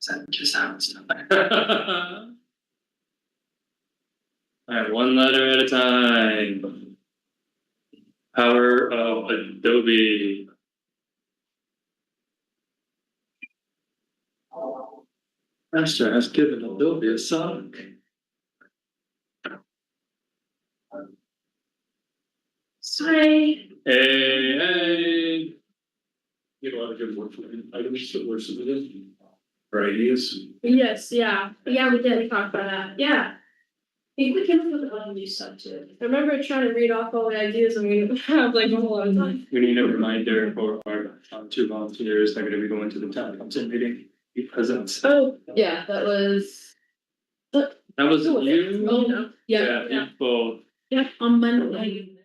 That just sounds. Alright, one letter at a time. Power of Adobe. Master has given Adobe a song. Sorry. Hey. Get a lot of good work items that were submitted. Or ideas. Yes, yeah, we did, we talked about that, yeah. I think we can look at a lot of new stuff too. I remember trying to read off all the ideas and we have like a whole lot of time. We need a reminder for our 2 volunteers that are gonna be going to the town council meeting. Be present. Oh, yeah, that was. That was Oh, you? oh, no, yeah, You both. yeah, on Monday.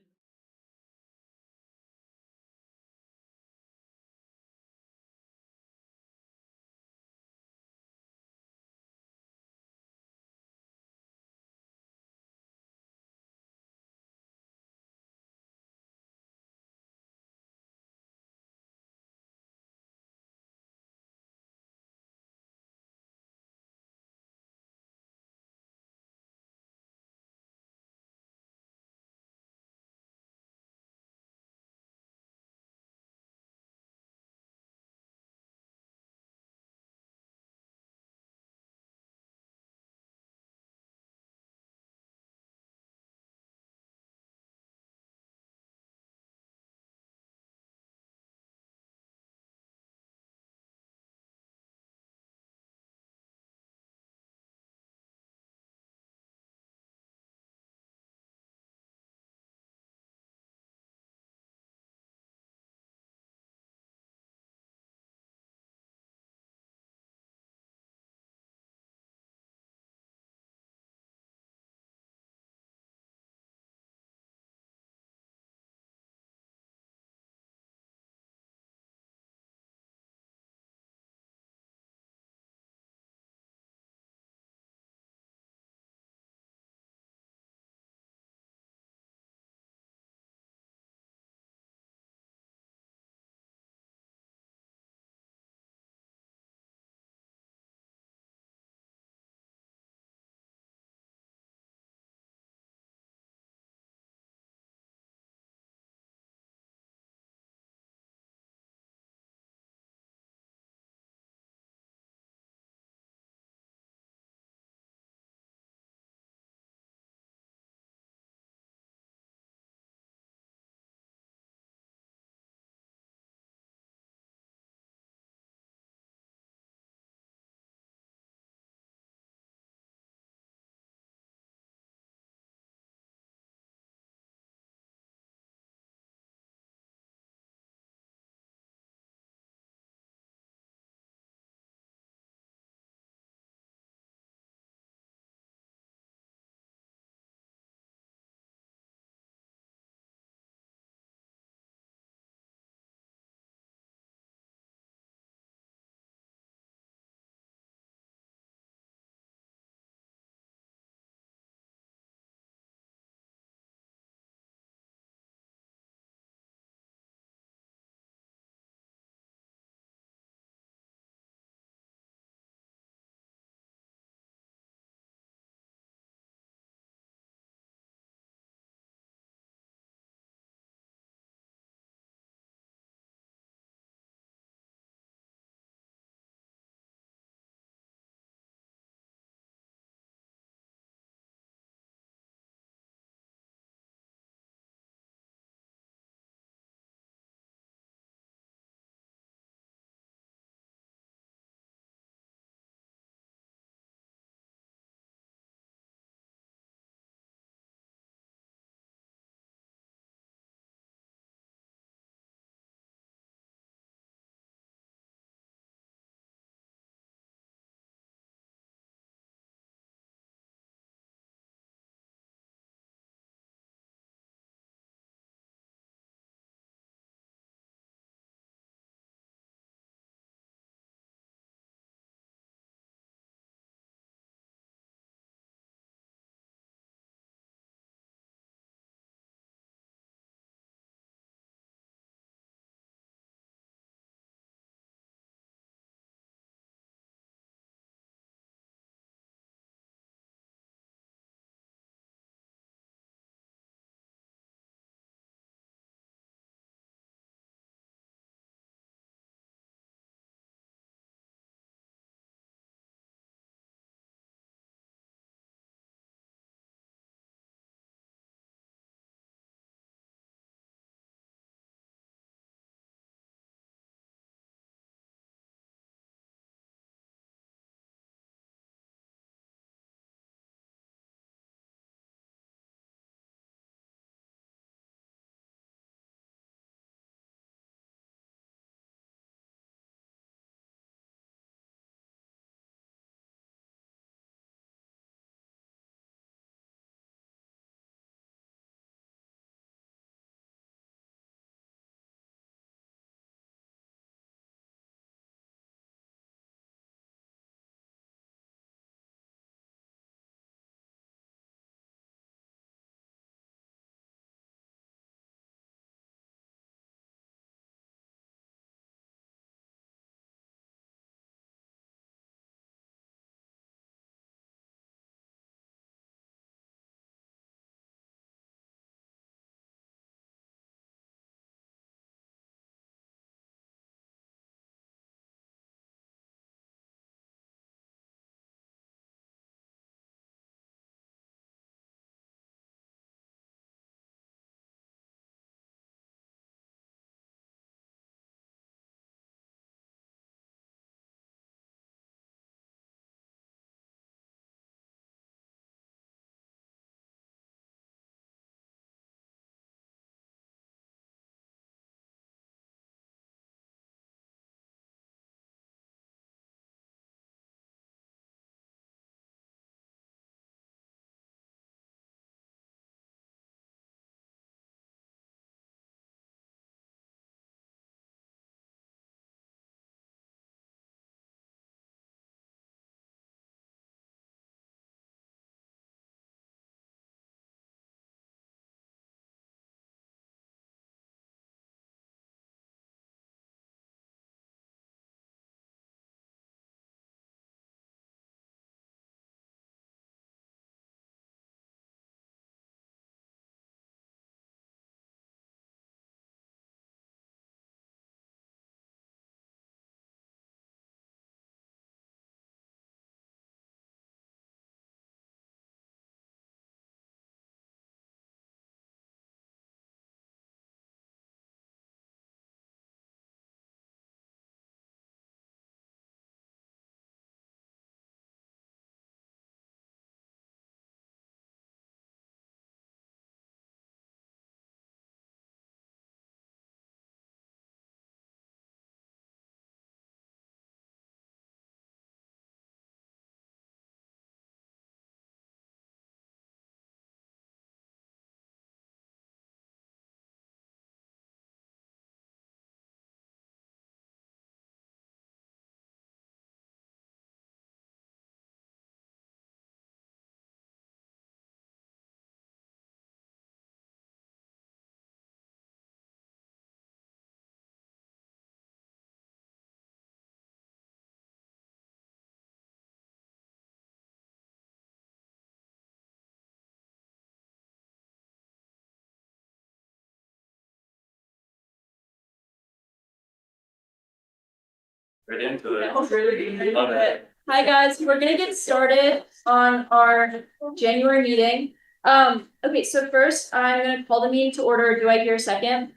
Right into That it. was really good. Love it. Hi, guys, we're gonna get started on our January meeting. Okay, so first I'm gonna call the meeting to order. Do I hear a second?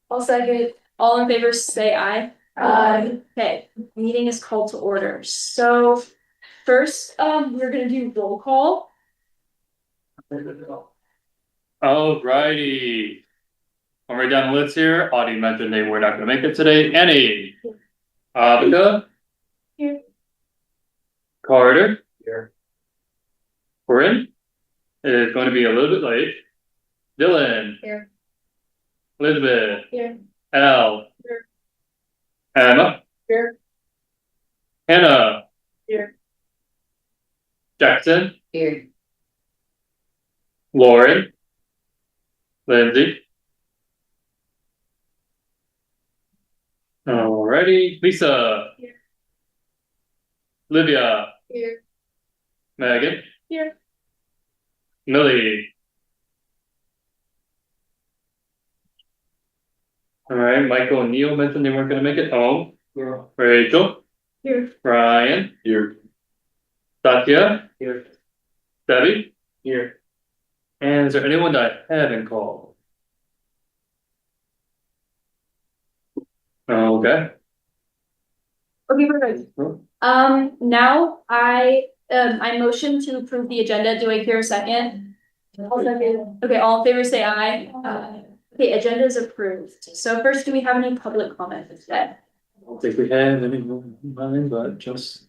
I'll second. All in favor, say aye. Aye. Okay, meeting is called to order. So first, we're gonna do roll call. Alrighty. I'll write down the list here. Audie mentioned they were not gonna make it today. Annie. Abica. Here. Carter. Here. Corinne. Is going to be a little bit late. Dylan. Here. Elizabeth. Here. Al. Here. Emma. Here. Hannah. Here. Jackson. Here. Lauren. Lindsay. Alrighty. Lisa. Here. Livia. Here. Megan. Here. Millie. Alright, Michael and Neil mentioned they weren't gonna make it home. Yeah. Rachel. Here. Ryan. Here. Satya. Here. Debbie. Here. And is there anyone that I haven't called? Okay. Okay, perfect. Now I motion to approve the agenda. Do I hear a second? I'll second. Okay, all in favor, say aye. Okay, agenda is approved. So first, do we have any public comment today? I don't think we have anyone online, but just.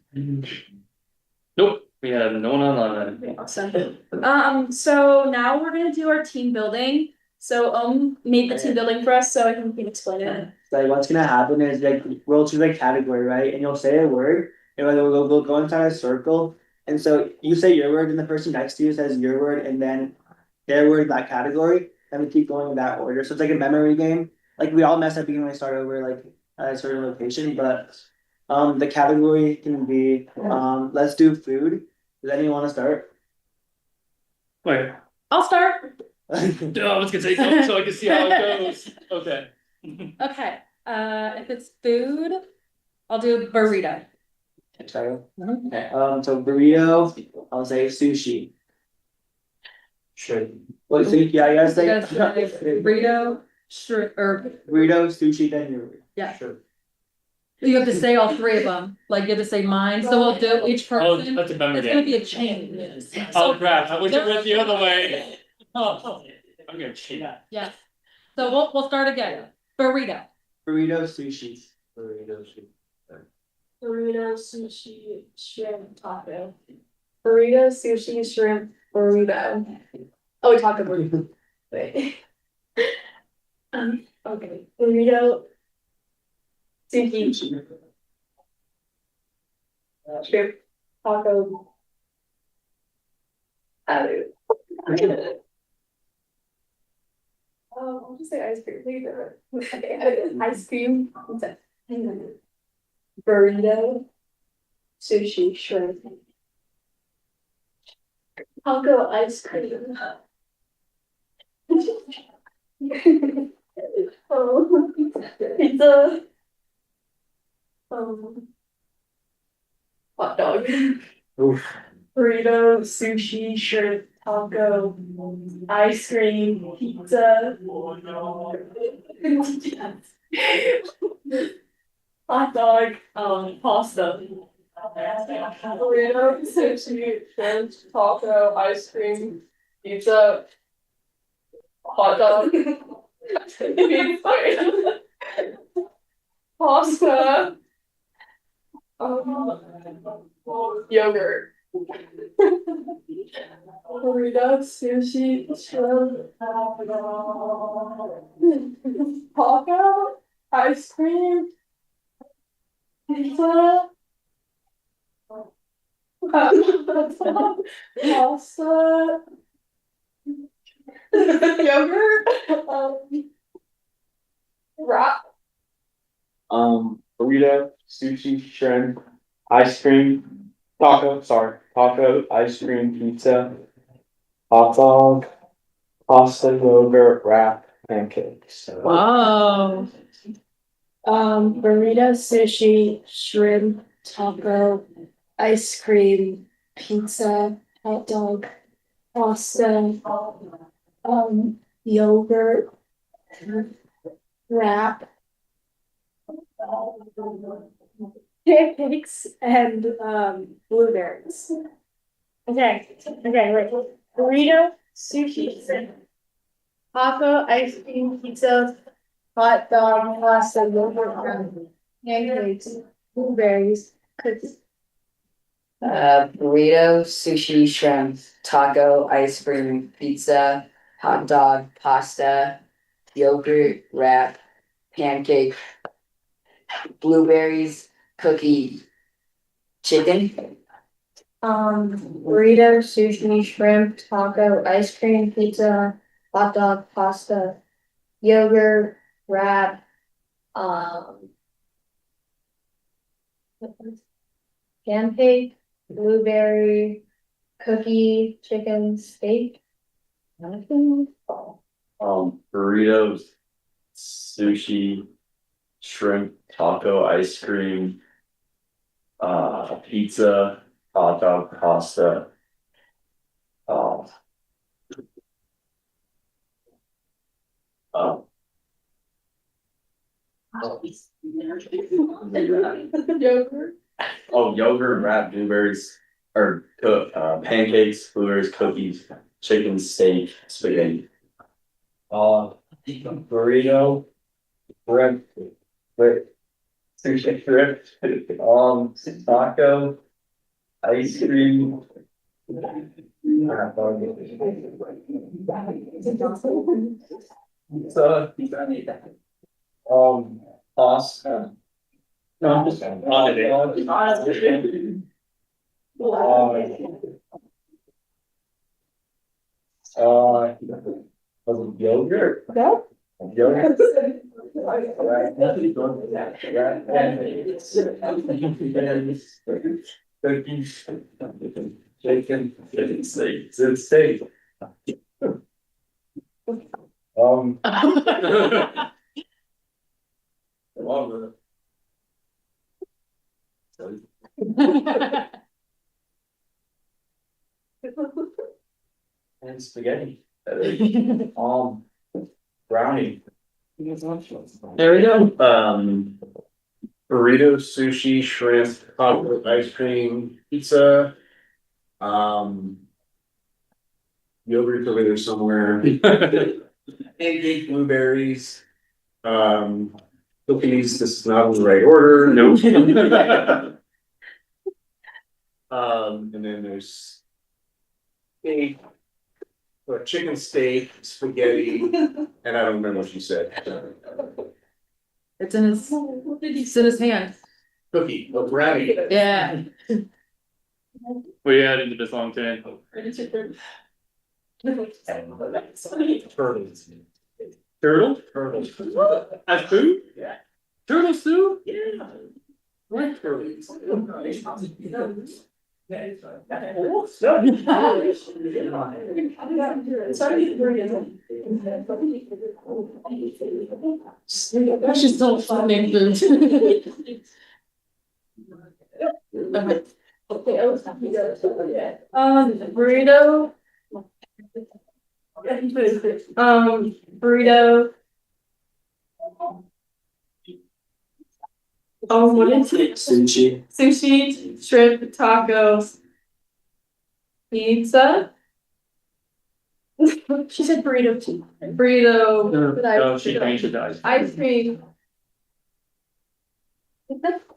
Nope, we have no one online. Okay, awesome. So now we're gonna do our team building. So made the team building for us, so I think we can explain it. So what's gonna happen is like we'll choose a category, right? And you'll say a word, and we'll go inside a circle. And so you say your word, and the person next to you says your word, and then their word that category. And we keep going in that order. So it's like a memory game. Like we all mess up when we start over like a certain location, but the category can be let's do food. Does anyone want to start? Wait, I'll start. I was gonna say something so I can see how it goes. Okay. Okay, if it's food, I'll do burrito. Sorry. Okay. So burrito. I'll say sushi. Sure. What sushi? Yeah, you gotta say Burrito, shrimp, or burrito, sushi, then your word. yeah, Sure. you have to say all three of them. Like you have to say mine. So we'll do each Oh, person. that's a memory It's gonna game. be a chain. Oh crap, I wish it went the other way. Oh, I'm gonna cheat. Yes. So we'll start again. Burrito. Burrito, sushi. Burrito, sushi. Burrito, sushi, shrimp, taco. Burrito, sushi, shrimp, burrito. Oh, taco burrito. Wait. Okay. Burrito, sushi, shrimp, taco. I'll just say ice cream. Okay, ice cream. Burrito, sushi, shrimp. Taco ice cream. Pizza. Hot dog. Oof. Burrito, sushi, shrimp, taco, ice cream, pizza. Hot dog, pasta. Burrito, sushi, shrimp, taco, ice cream, pizza. Hot dog. Pasta. Yogurt. Burrito, sushi, shrimp, taco, ice cream, pizza, pasta, yogurt, wrap. Burrito, sushi, shrimp, ice cream, taco, ice cream, pizza, hot dog, pasta, yogurt, wrap, pancakes. Wow. Burrito, sushi, shrimp, taco, ice cream, pizza, hot dog, pasta, yogurt, wrap, pancakes, and blueberries. Okay, wait. Burrito, sushi, taco, ice cream, pizza, hot dog, pasta, yogurt, pancakes, blueberries, cookies. Burrito, sushi, shrimp, taco, ice cream, pizza, hot dog, pasta, yogurt, wrap, pancake, blueberries, cookie, chicken. Burrito, sushi, shrimp, taco, ice cream, pizza, hot dog, pasta, yogurt, wrap, pancake, blueberry, cookie, chicken, steak. Burritos, sushi, shrimp, taco, ice cream, pizza, hot dog, pasta. Uh, uh, Yogurt. oh, yogurt, wrapped blueberries, or pancakes, blueberries, cookies, chicken, steak, spaghetti. Burrito, shrimp, wait, sushi, shrimp, taco, ice cream. Pizza, pasta. No, I'm just on it. Was it yogurt? No? Yogurt. Cookies. Chicken steak, it's steak. And spaghetti. Brownie. There we go. Burrito, sushi, shrimp, taco, ice cream, pizza. Yogurt over there somewhere. Pancake, blueberries. Cookies, this is not in the right order. Nope. And then there's steak, chicken steak, spaghetti, and I don't remember what she said. It's in his hand. Cookie, a brownie. Yeah. We added this long time. Turtles. Turtle? Turtles. As food? Yeah. Turtle soup? Yeah. What turtles? That's just so funny. Burrito. Burrito. What is it? Sushi. Sushi, shrimp, tacos, pizza. She said burrito too. Burrito. No, she changed it to ice cream. Ice cream.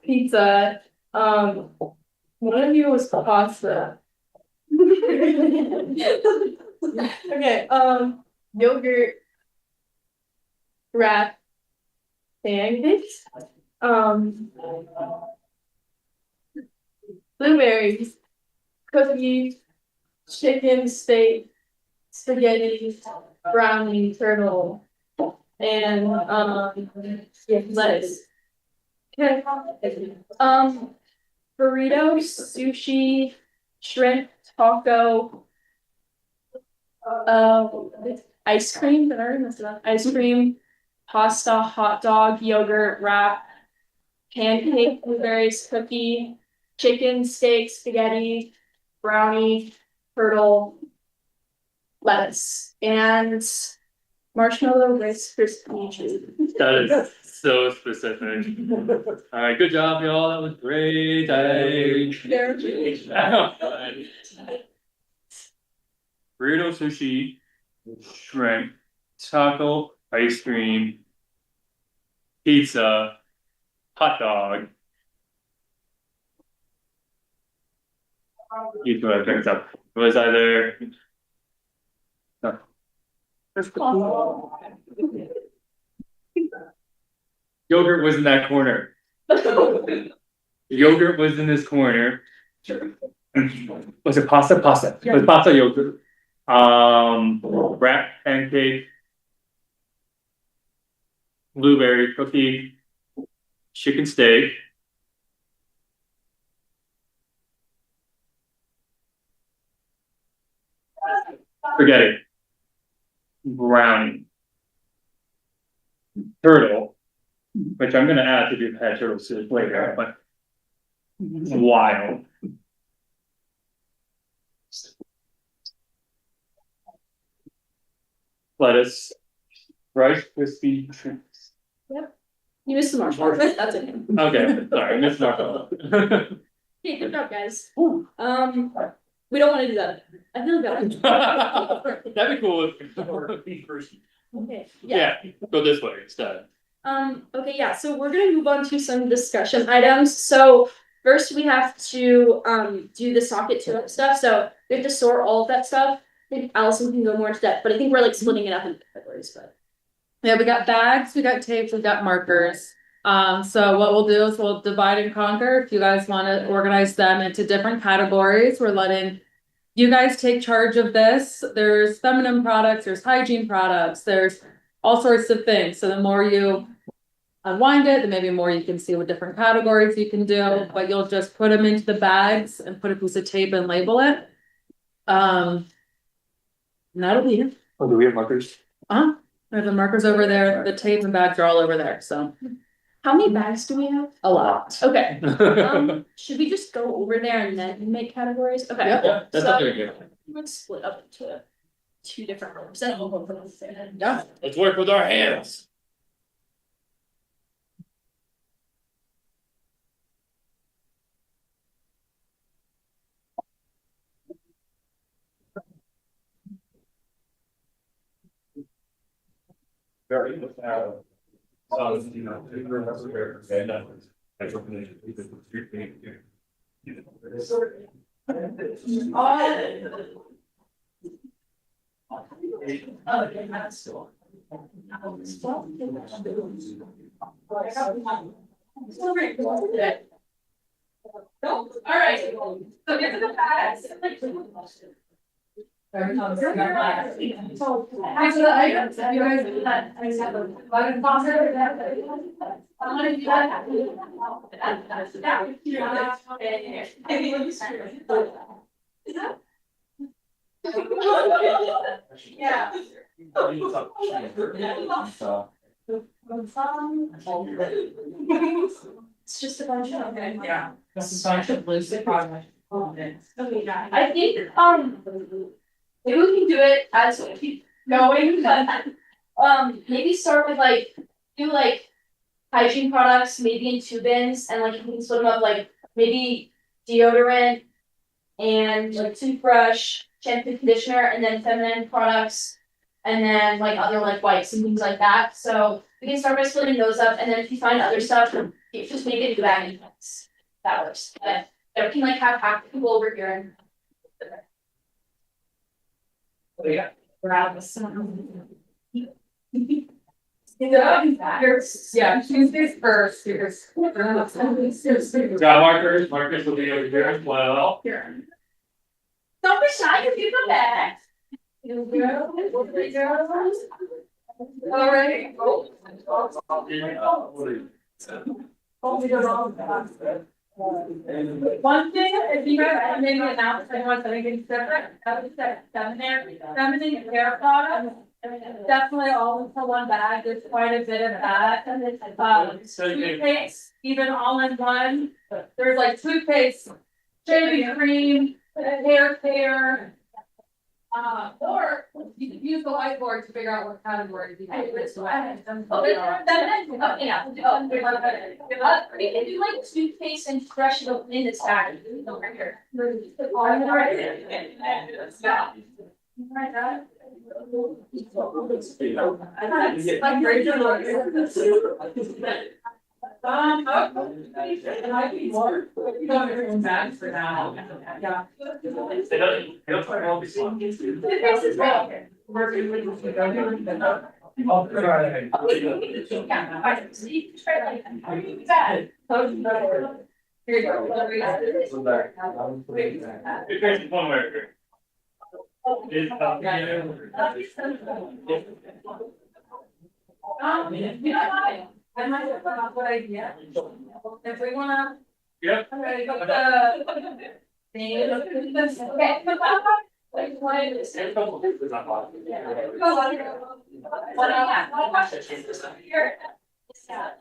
Pizza. One of you was pasta. Okay, yogurt. Wrap. Pancakes. Blueberries. Cookies. Chicken, steak. Spaghetti. Brownie, turtle. And yeah, lettuce. Okay. Burrito, sushi, shrimp, taco. Ice cream, did I already mess it up? Ice cream, pasta, hot dog, yogurt, wrap, pancake, blueberries, cookie, chicken, steak, spaghetti, brownie, turtle, lettuce, and marshmallow Rice crispy treat. That is so specific. Alright, good job, y'all. That was great. Burrito, sushi, shrimp, taco, ice cream, pizza, hot dog. You two have picked up. It was either. No. Yogurt was in that corner. Yogurt was in this corner. Was it pasta? Pasta. It was pasta yogurt. Wrap pancake. Blueberry cookie. Chicken steak. Spaghetti. Brownie. Turtle. Which I'm gonna add to the had turtle soup later, but wild. Lettuce, rice, crispy shrimps. You missed the marshmallow. That's okay. Okay, sorry, missed marshmallow. Hey, good job, guys. We don't want to do that. I feel bad. That'd be cool. Okay, Yeah, go this way instead. Okay, yeah, so we're gonna move on to some discussion items. So first we have to do the socket tune-up stuff. So we have to sort all of that stuff. I think Allison can go more into depth, but I think we're like splitting it up into categories, but Yeah, we got bags, we got tapes, we got markers. So what we'll do is we'll divide and conquer. If you guys want to organize them into different categories, we're letting you guys take charge of this. There's feminine products, there's hygiene products, there's all sorts of things. So the more you unwind it, the maybe more you can see what different categories you can do, but you'll just put them into the bags and put a piece of tape and label it. And that'll be it. Oh, do we have markers? We have the markers over there, the tapes and bags are all over there, so how many bags do we have? a lot. Okay. Should we just go over there and then make categories? Okay. Yeah, that's So very good. let's split up into two different rooms. Yeah. Let's work with our hands. Very good. All right. So get to the bags. Yeah. It's just a bunch of. Yeah. That's a bunch of loose product. Okay, I think, maybe we can do it as we keep going, but, maybe start with like, do like hygiene products, maybe in two bins, and like you can split them up, like maybe deodorant and like toothbrush, shampoo, conditioner, and then feminine products, and then like other like wipes and things like that. So we can start by splitting those up, and then if you find other stuff, you just make it bag and things. That works. But we can like have half the people over here and. Grab some. Yeah, Tuesdays first. Got markers. Markers will be over here as well. Don't be shy, you the back. All right. One thing, if you guys maybe announce anyone anything separate, I would say feminine hair product Definitely all for one bag, there's quite a bit of that. Toothpaste, even all in one, there's like toothpaste, shaving cream, hair care. Or you can use the whiteboard to figure out what category. You can We can do like toothpaste and fresh it in this bag over here. Bags for now. Yeah. I might have a good idea. If we wanna. Yep. Okay.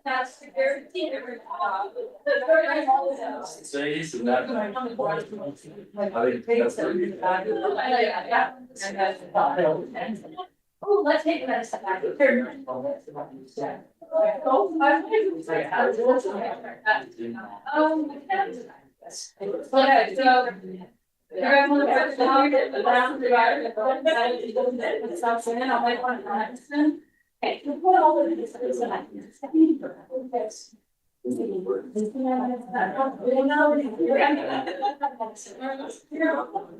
That's very. So he's in that. Oh, let's take that a step back. Okay, so. You're gonna put the dog at the down the yard. Stops in, I'll make one next one. Okay. Put all of this.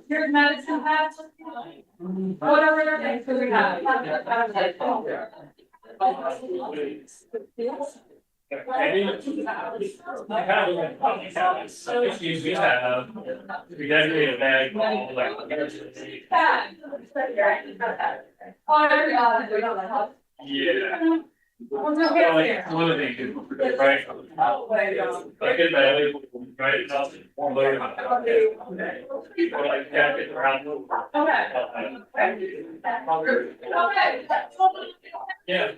Here's medicine hats. Whatever next we have. We definitely a bag. Yeah. One of the things, right? Like it, right? People like that get around. Yeah.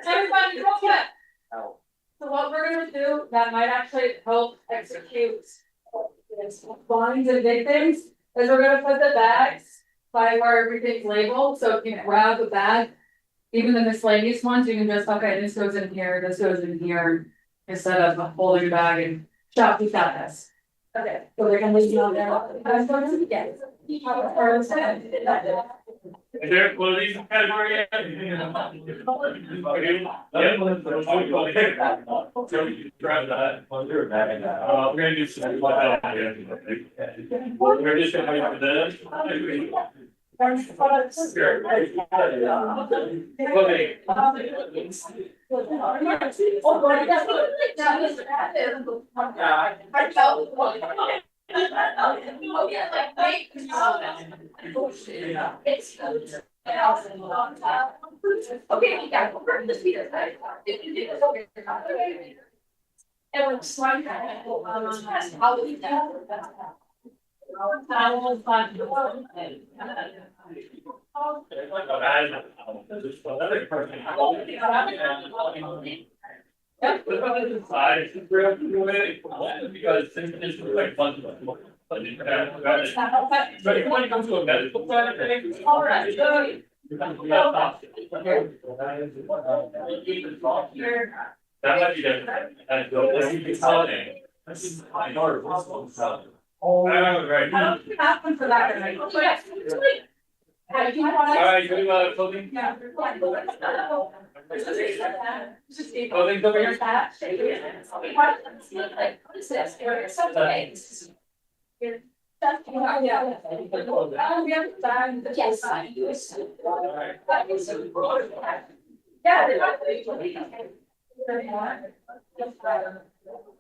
Everybody, go get. So what we're gonna do that might actually help execute lines and big things is we're gonna put the bags by where everything's labeled, so if you grab the bag. Even the miscellaneous ones, you can just, okay, this goes in here, this goes in here, instead of holding the bag and shop, we got this. Okay, so they're gonna leave you on there. I'm going to get. Is there a clothing category yet? Grab that. We're gonna do some. We're just gonna wait for this. Okay, we got over this meter. And we're sliding. I'll leave that. Because it's like fun. But when it comes to a medical side of things. All right. That might be different. And it's holiday. I know. Right. I don't think that one for that. Right? All right, you do clothing? Yeah. Clothing over here?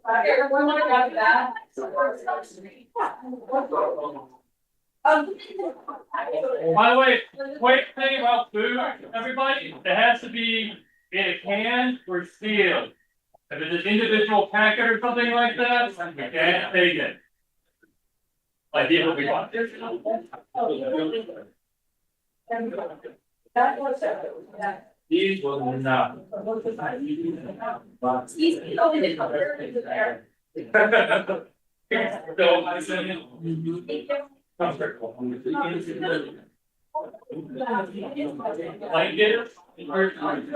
Everyone want to grab that? By the way, quick thing about food, everybody, it has to be in a can or sealed. If it's an individual packet or something like that, we can't take it. Like people we want. These will not. Easy, oh, it's there. So, I said, comfortable. Like it. Yeah. Your time.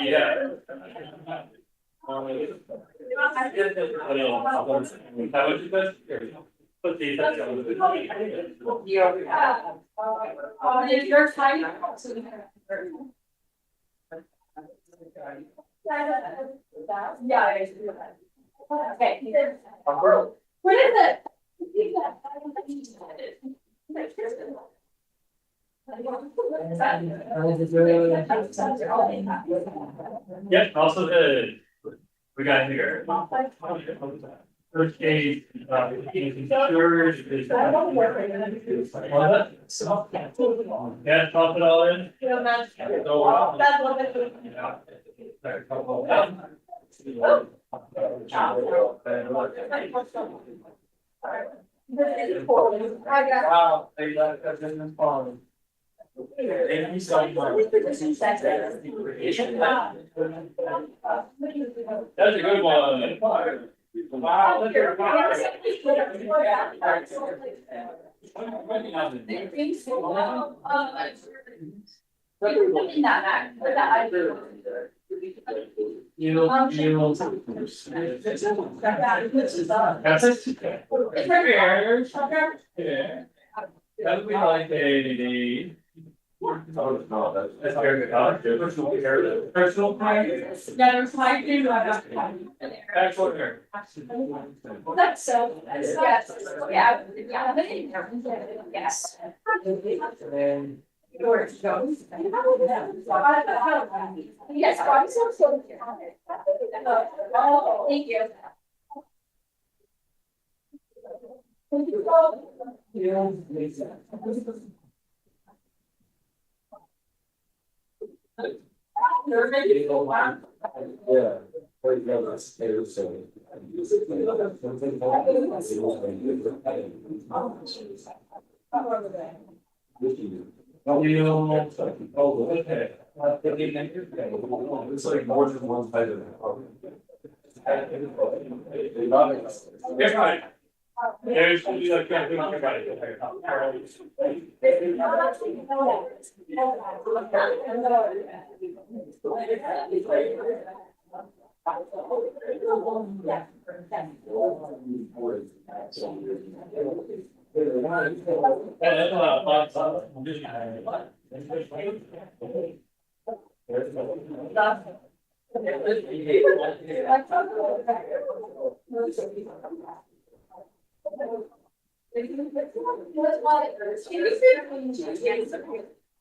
Yeah. Okay. What is it? Yep, also the, we got here. First aid, insurance. Yeah, toss it all in. Wow, they left that business on. Thank you so much. That's a good one. Wow. Look at that would be like a. Oh, no, that's very good. Personal time. Yeah, there's like, Actual hair. that's so, yes, yeah, yes. Yours goes. Yes, I'm so. Thank you. Yeah. Wait, no, that's, it was so. Oh, okay. It's like more than one type of. Yes, right. There's, you like,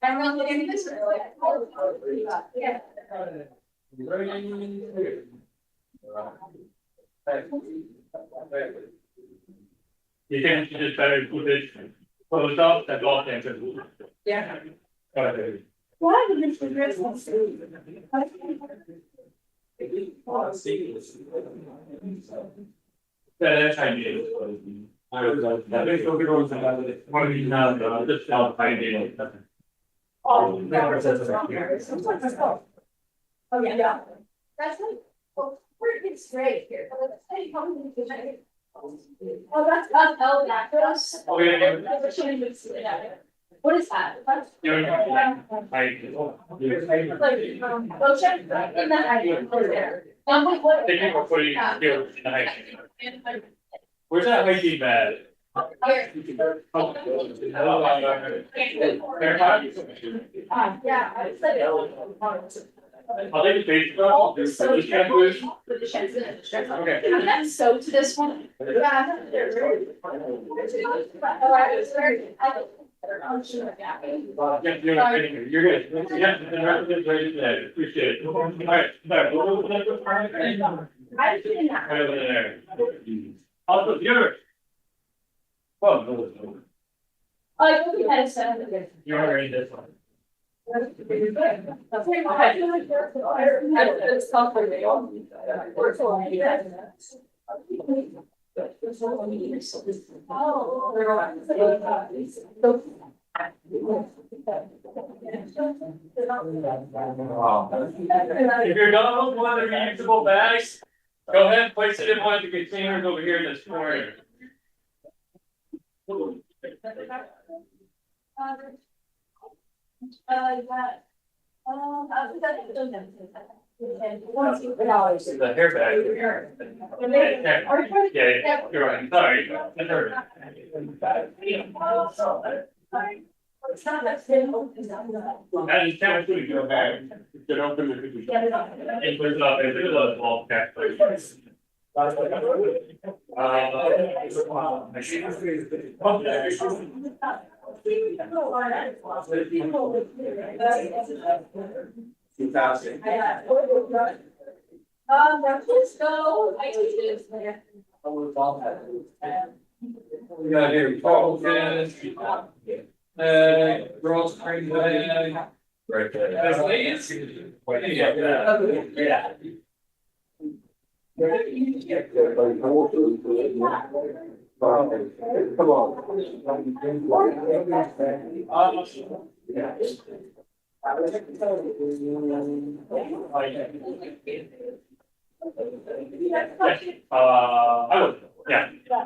I'm not looking at this. Yeah. You think you just better put it closed off, that's all things. Yeah. Okay. Why would this be this one? That's how you do it. I was like, that makes no difference about it. One of these now, just how I did it. Oh, yeah. That's like, well, we're getting straight here. Oh, that's that. What is that? Lotion in that idea. Thank you for putting it here in the hygiene. Where's that hygiene bag? I'll take a page. So with the shampoo and the stress. Okay. Can I add soap to this one? Yeah. Yeah, you're good. Yeah, the rest of it's ready today. Appreciate it. All right, sorry. What was that? I didn't know. Right over there. Also, yours. Oh, no. Oh, you had a seven. You're already this one. If you're done with one of the reusable bags, go ahead and place it in one of the containers over here in this corner. The hair bag. Yeah, you're right, sorry. And it's kind of good to go back. Get open the cookie. And put it up and do the ball cap. Let's go. We got here, Paul, girls, crazy, right there. I would, yeah.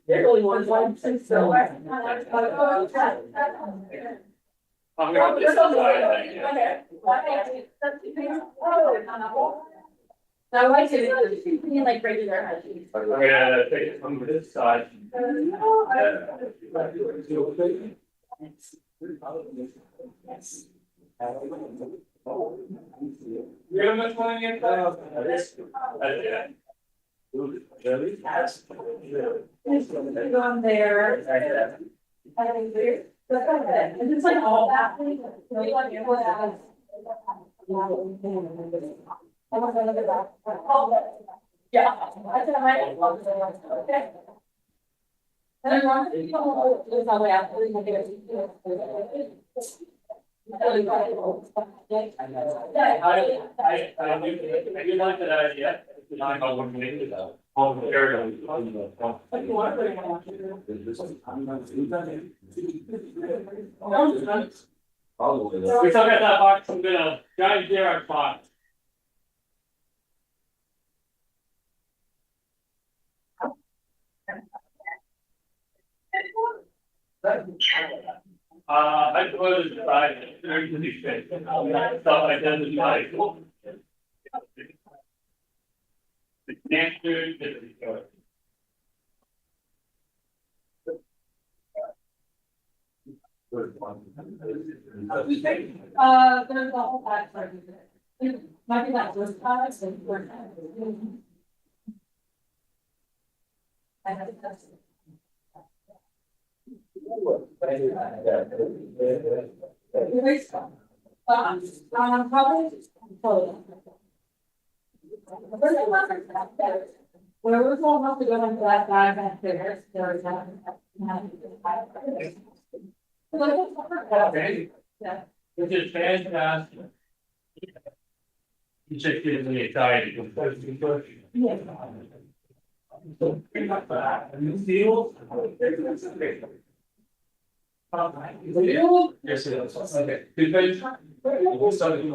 Yeah. I'm gonna put this on the side. I like it, like regular. I'm gonna take it from this side. You have much money in that? On there. It's like all that. Yeah. Okay. I do like that idea. I'm not looking into that. We still got that box, I'm gonna giant Xerox box. I suppose it's right, there's the new space, stuff like that is like. The standard is. There's a whole lot for it. Might be that was products and we're. Probably. Where we're going to have to go into that bag and figure there's Okay. Yeah. Which is fantastic. You just get me excited. Yeah. Steel? Yes, it is. Okay. Good page. We'll start it.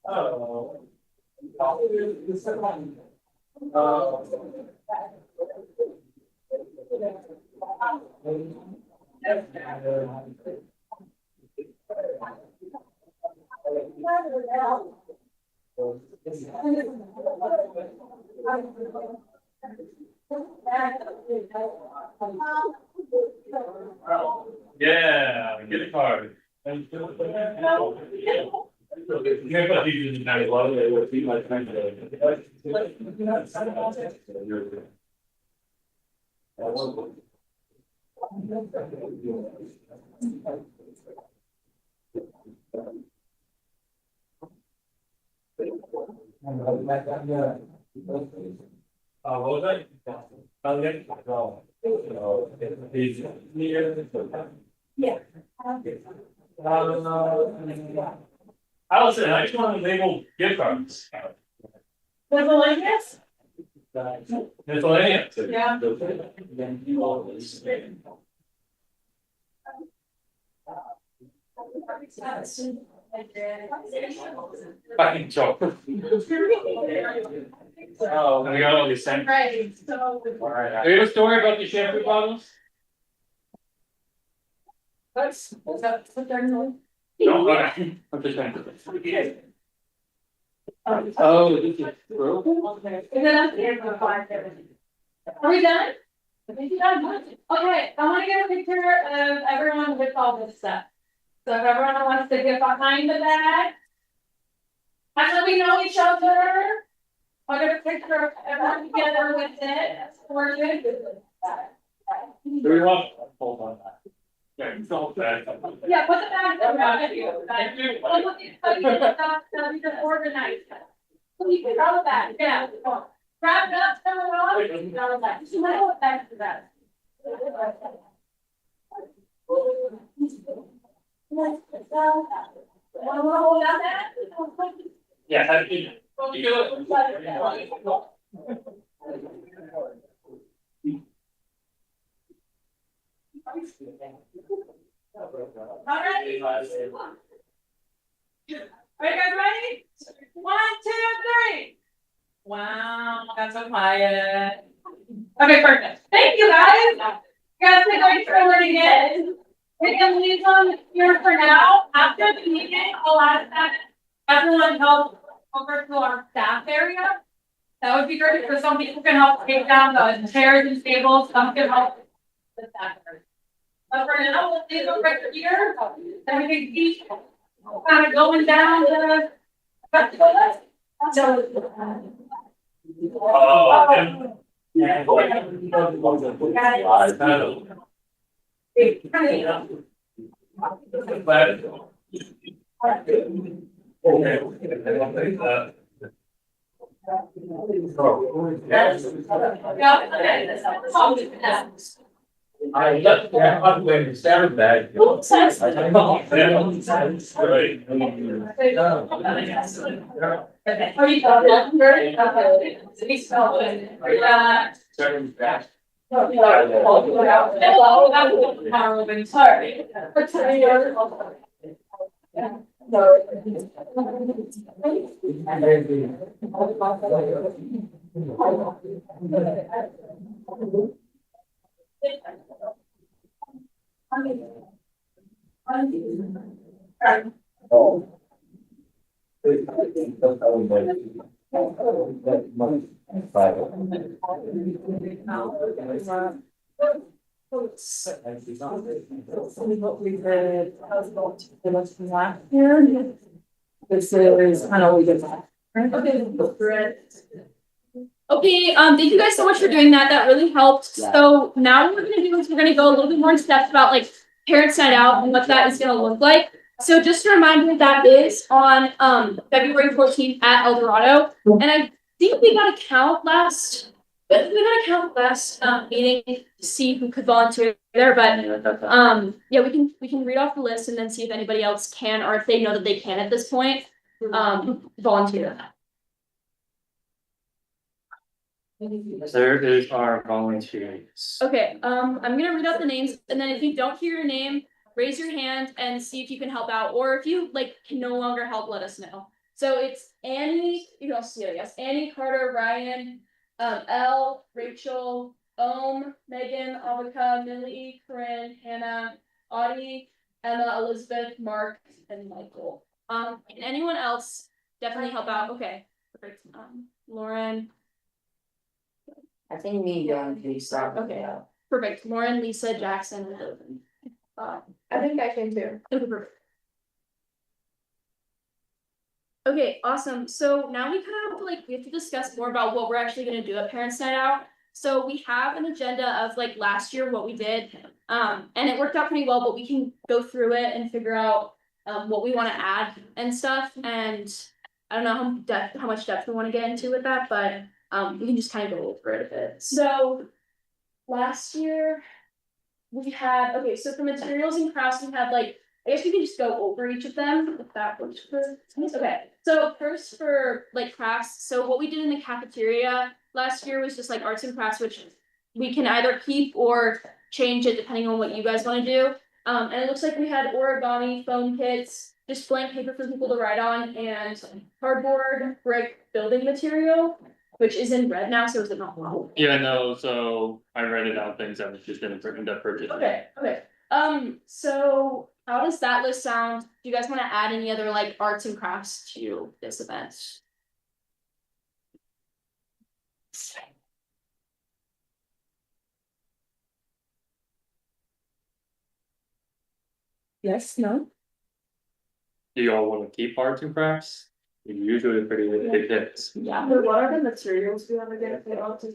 Oh. Yeah, get a card. You can put these in the love, it would be my friend. What was that? Yeah. Allison, I just want to label gift cards. Miscellaneous? Miscellaneous. Yeah. Fucking joke. Oh, we got all these things. Right, so. Do you have a story about the shampoo bottles? What's their name? No, okay. I'm just saying. Oh, this is true. Are we done? Okay, I wanna get a picture of everyone with all this stuff. So if everyone wants to get behind the bag. Actually, we know each other. I'll get a picture of everyone together with it. We're good. Do we want? Hold on. Yeah, it's all bad. Yeah, put the bag around you. You can organize. You can throw it back, yeah. Wrap it up, throw it on. Throw it back. Just throw it back to that. Wanna hold on that? Yeah, I think. You do All right. Are you guys ready? 1, 2, 3. Wow, that's so quiet. Okay, perfect. Thank you guys. You guys think I can learn again? We can leave them here for now. After the meeting, I'll ask that everyone help over to our staff area. That would be great because some people can help take down the chairs and tables, some can help the staff area. But for now, we'll leave them right here. Then we can keep kind of going down the. So. Standard bag. Are you talking? Sorry. This is kind of we get that. Okay, thank you guys so much for doing that. That really helped. So now what we're gonna do is we're gonna go a little bit more in depth about like Parents Night Out and what that is gonna look like. So just a reminder that is on February 14th at El Dorado. And I think we got a count last meeting to see who could volunteer there, but yeah, we can read off the list and then see if anybody else can, or if they know that they can at this point, volunteer. There is our volunteers. Okay, I'm gonna read out the names, and then if you don't hear your name, raise your hand and see if you can help out, or if you like can no longer help, let us know. So it's Annie, you can also see it, yes, Annie, Carter, Ryan, Elle, Rachel, Megan, Avika, Millie, Corinne, Hannah, Audie, Emma, Elizabeth, Mark, and Michael. Can anyone else definitely help out? Okay, perfect. Lauren. I think me and Dylan can start. Okay, perfect. Lauren, Lisa, Jackson, and Logan. I think I can too. Okay, perfect. Okay, awesome. So now we kind of have to we have to discuss more about what we're actually gonna do at Parents Night Out. So we have an agenda of like last year, what we did, and it worked out pretty well, but we can go through it and figure out what we want to add and stuff. And I don't know how much depth we want to get into with that, but we can just kind of go over it a bit. So last year we had, okay, so for materials and crafts, we had I guess we can just go over each of them if that works for. Okay, so first for crafts, so what we did in the cafeteria last year was just arts and crafts, which we can either keep or change it depending on what you guys want to do. And it looks like we had origami foam kits, just blank paper for people to write on, and cardboard brick building material, which is in red now, so is it not wrong? Yeah, no, so I read it out things that was just didn't purchase. Okay. So how does that list sound? Do you guys want to add any other arts and crafts to this event? Yes, no? Do you all want to keep arts and crafts? Usually pretty big hits. Yeah. What are the materials we want to get?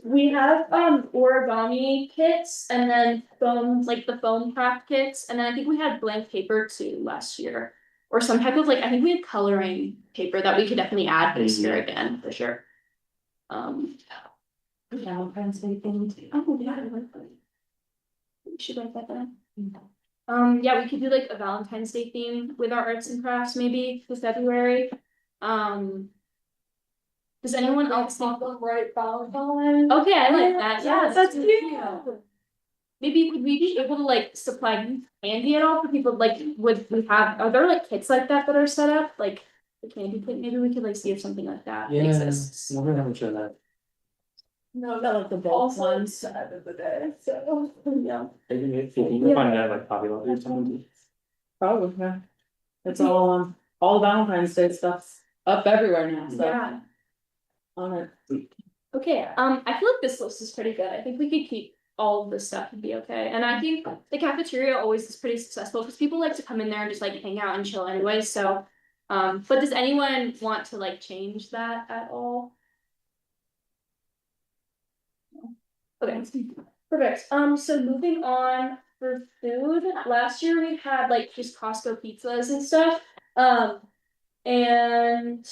We have origami kits and then foam, the foam craft kits, and then I think we had blank paper too last year. Or some type of I think we had coloring paper that we could definitely add this year again, for sure. Valentine's Day thing too. Oh yeah, I like that. We should write that down. Yeah, we could do a Valentine's Day theme with our arts and crafts maybe for February. Does anyone else think right Valentine? Okay, I like that. Yeah, that's cute. Maybe would we be able to supply candy at all for people? Would we have? Are there kits like that that are set up the candy kit? Maybe we could see if something like that exists. We're gonna have to show that. No, not the bulk ones. End of the day, so yeah. You can find that popular or something. Probably, yeah. It's all Valentine's Day stuff's up everywhere now, so. Yeah. On it. Okay, I feel like this list is pretty good. I think we could keep all of this stuff and be okay. And I think the cafeteria always is pretty successful because people like to come in there and just hang out and chill anyway. So, but does anyone want to change that at all? Okay, perfect. So moving on for food, last year we had just Costco pizzas and stuff. And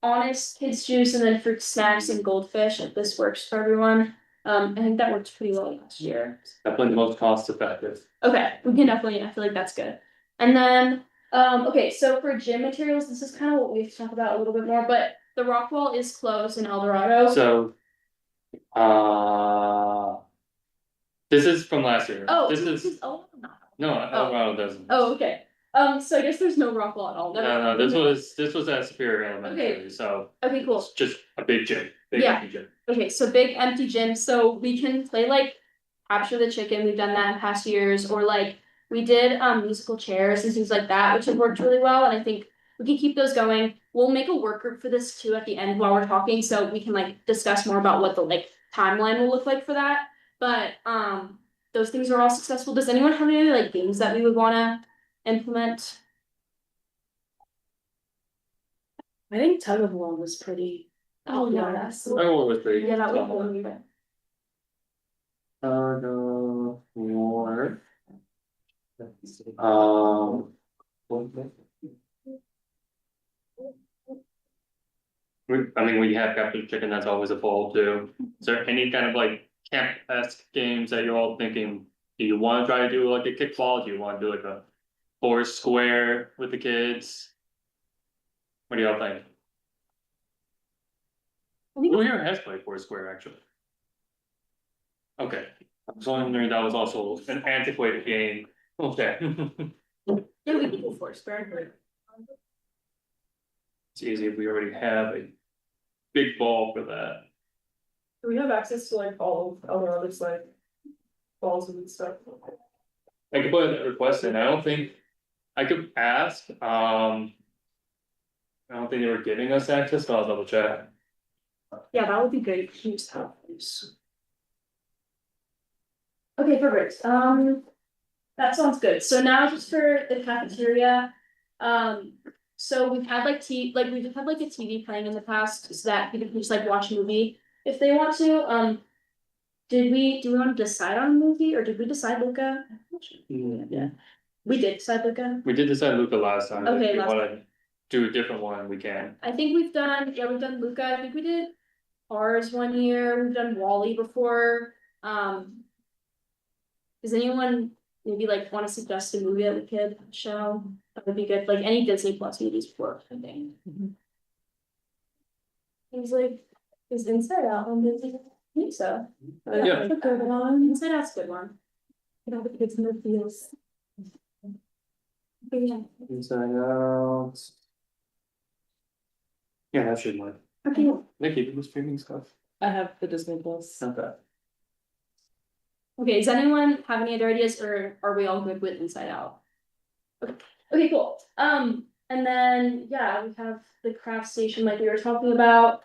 Honest kids juice and then fruit snacks and goldfish, if this works for everyone. I think that worked pretty well last year. Definitely the most cost effective. Okay, we can definitely, I feel like that's good. And then, okay, so for gym materials, this is kind of what we have to talk about a little bit more, but the rock wall is closed in El Dorado. So, this is from last year. Oh, this is no. no, it doesn't. Oh, okay. So I guess there's no rock wall at all. No, this was at Superior Elementary, Okay. so Okay, cool. it's just a big gym. Big Yeah. empty gym. Okay, so big empty gym, so we can play Capture the Chicken, we've done that in past years, or we did musical chairs and things like that, which have worked really well, and I think we can keep those going. We'll make a work group for this too at the end while we're talking, so we can discuss more about what the timeline will look like for that. But those things are all successful. Does anyone have any games that we would wanna implement? I think tug of war was pretty. Oh yeah, that's Oh, it was pretty. yeah, that was fun. really War. We have Captain Chicken, that's always a fall too. Is there any kind of camp-esque games that you're all thinking? Do you want to try to do a kickball? Do you want to do a four square with the kids? What do y'all think? Who here has played four square actually? Okay, I was wondering that was also an antiquated game. Okay. Yeah, we can do Foursquare. It's easy if we already have a big ball for that. Do we have access to like all of our other like balls and stuff? I could put a request in, I don't think, I could ask, I don't think they were giving us access, but I'll double check. Yeah, that would be great. Okay, perfect. That sounds good. So now just for the cafeteria, so we've had like we've had like a TV playing in the past so that people can just like watch a movie if they want to. Do we want to decide on a movie or did we decide Luca? Yeah. We did decide Luca. We did decide Luca last time, Okay, if we last wanna do a different one, we can. I think we've done Luca. I think we did Ours one year. We've done Wally before. Does anyone maybe like want to suggest a movie that we could show? That would be good. Like any Disney Plus movies before, I think. He's like, is Inside Out on Disney? I think so. Yeah. That's a good one. Inside Out's a good one. You know, the kids in the feels. Yeah. Inside Out. Yeah, that should work. Okay. Nikki, do the streaming stuff. I have the Disney Plus. Okay. Okay, does anyone have any other ideas or are we all good with Inside Out? Okay, cool. And then, yeah, we have the craft station like we were talking about.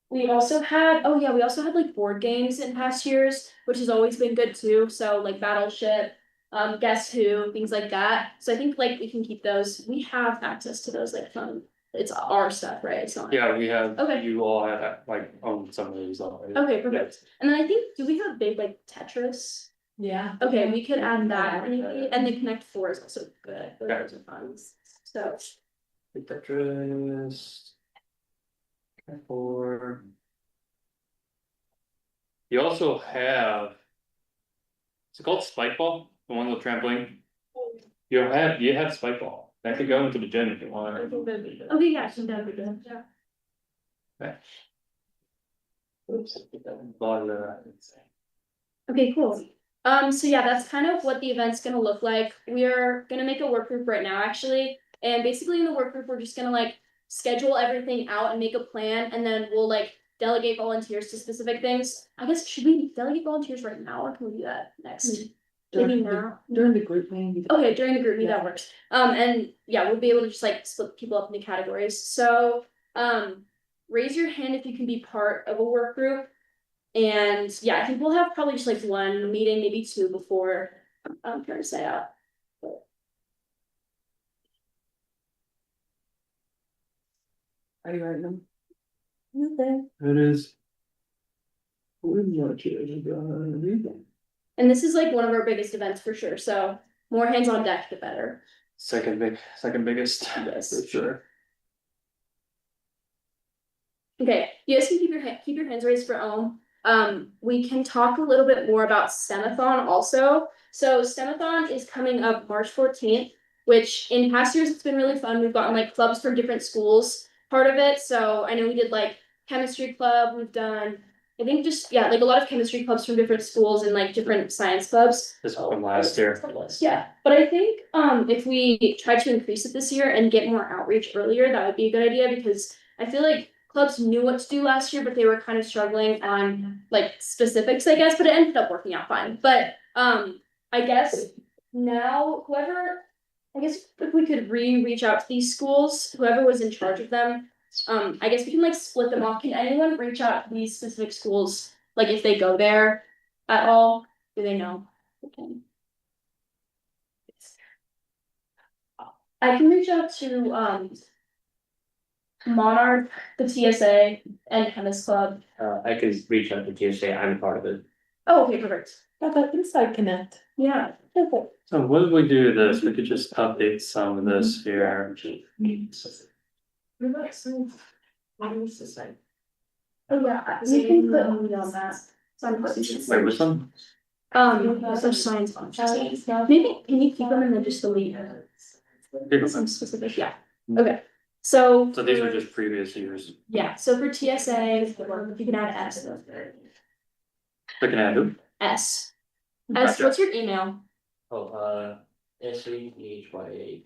We also had, oh yeah, we also had like board games in past years, which has always been good too. So like Battleship, Guess Who, things like that. So I think like we can keep those. We have access to those like from, it's our stuff, right? It's not. Yeah, we have, Okay. you all had like own some of these already. Okay, perfect. And then I think, do we have a big like Tetris? Yeah. Okay, we could add that, and the Connect Four is also good, those are fun, so. Big Tetris. Or. You also have. Is it called Spike Ball? The one with the trampoline? You have Spike Ball. That could go into the gym if you want. Okay, yeah, so that would be good, yeah. Okay. Oops. Okay, cool. So yeah, that's kind of what the event's gonna look like. We are gonna make a work group right now, actually. And basically in the work group, we're just gonna like schedule everything out and make a plan, and then we'll like delegate volunteers to specific things. I guess, should we delegate volunteers right now, or can we do that next? Maybe now. During the group meeting. Okay, during the group meet, that works. And yeah, we'll be able to just like split people up into categories. So, raise your hand if you can be part of a work group. And yeah, I think we'll have probably just like one meeting, maybe two before trying to say out. Are you writing them? It is. And this is like one of our biggest events for sure. So more hands on deck, the better. Second biggest. Yes. For sure. Okay, you guys can keep your hands raised for we can talk a little bit more about STEMathon also. So STEMathon is coming up March 14th, which in past years it's been really fun. We've gotten like clubs from different schools part of it. So I know we did like chemistry club, we've done, I think just, yeah, like a lot of chemistry clubs from different schools and like different science clubs. This one from last year. Yeah, but I think if we try to increase it this year and get more outreach earlier, that would be a good idea, because I feel like clubs knew what to do last year, but they were kind of struggling on like specifics, I guess, but it ended up working out fine. But I guess now I guess if we could reach out to these schools, whoever was in charge of them, I guess we can like split them off. Can anyone reach out to these specific schools, like if they go there at all? Do they know? Okay. I can reach out to Monarch, the TSA, and Tennis Club. I can reach out to TSA, I'm part of it. Oh, okay, perfect. Got that Inside Connect. Yeah, perfect. So what if we do this? We could just update some of this here. Oh, yeah, you can put me on that. Wait, which one? For science functions. Maybe, can you keep them and then just delete some specific, yeah, okay. So. So these are just previous years. Yeah, so for TSA, you can add S. Looking at who? S. Gotcha. What's your email? Oh, SEHYA.